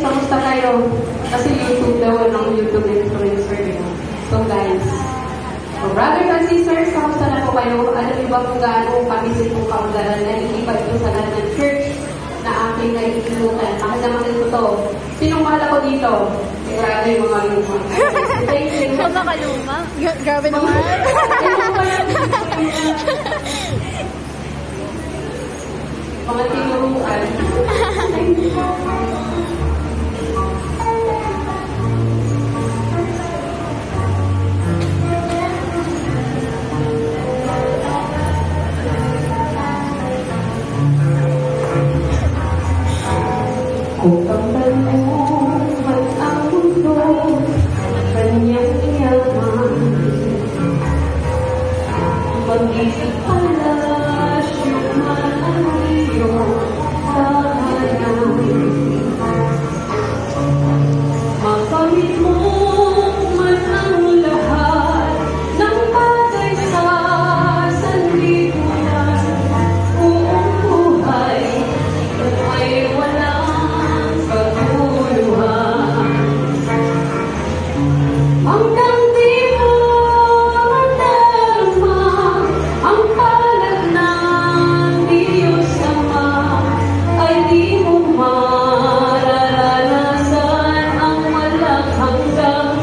kamusta kayo? Kasi YouTube daw, YouTube influencer, So guys, brothers and sisters, kamusta na po kayo? Alam niyo ba kung gaano kamisin po kaundaran na iiba ito sa lahat ng church na aking naiilukan? Makasamahan ko to. Sinong mahal ako dito? Grabe yung mga luma. Thank you. Mga luma? Grabe naman. Mga tinuruan. Kung kapal mo man ang mundo, kanyang yaman, pag-isip palasyo man ang iyong tahanan. Makamit mo man ang lahat ng bagay sa sanlibutan, kung ang buhay ay walang katuluhan. Hanggang di mo madarama ang palad ng Diyos Ama, ay di mo mararanasan ang walang hanggang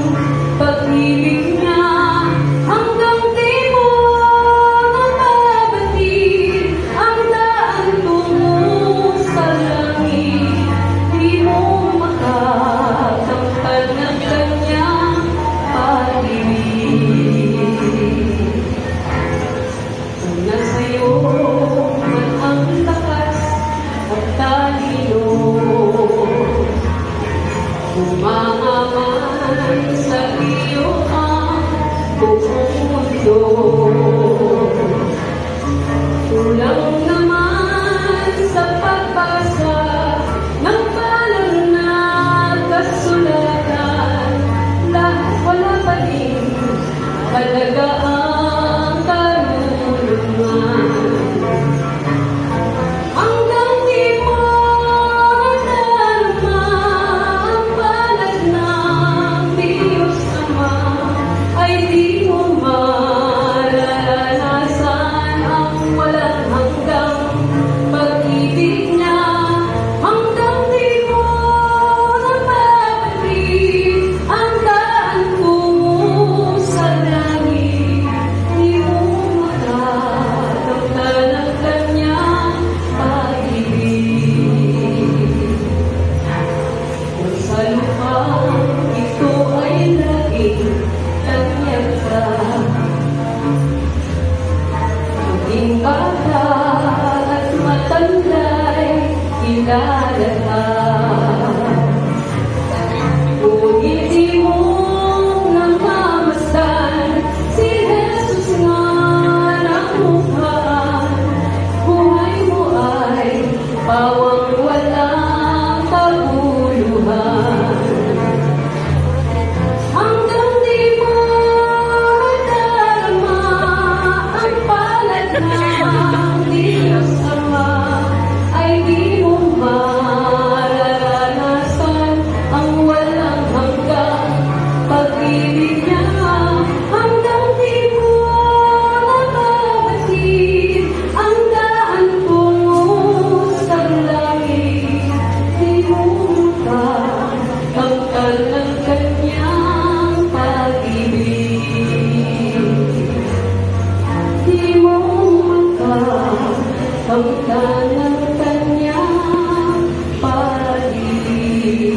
pag-ibig niya. Hanggang di mo nababatid ang daan tungo sa langit, di mo makakamtan ng kanyang pag-ibig. Kung nasa'yo man ang lakas at talino, umaamay sa iyo ang buong mundo. Kulang naman sa pagbasa ng banal na kasulatan, lahat wala pa rin halaga ang karunungan. Hanggang di mo nadarama ang palad ng Diyos Ama, ay di mo mararanasan ang walang hanggang pag-ibig niya. Hanggang di mo nababatid ang daan tungo sa langit, di mo makakamtan ang kanyang pag-ibig. Kung sa lupang ito ay laging kanyang ka, maging bata at matanda'y kilala ka. Kung hindi mo namamasdan si Jesus nga namuhaan, buhay mo ay pawang walang kabuluhan. Hanggang di mo madarama ang palad ng Diyos Ama, ay di mo mararanasan ang walang hanggang pag-ibig niya. Hanggang di mo nababatid ang daan tungo sa langit, di mo makakamtan ng kanyang pag-ibig. Di mo makakamtan ng kanyang pag-ibig.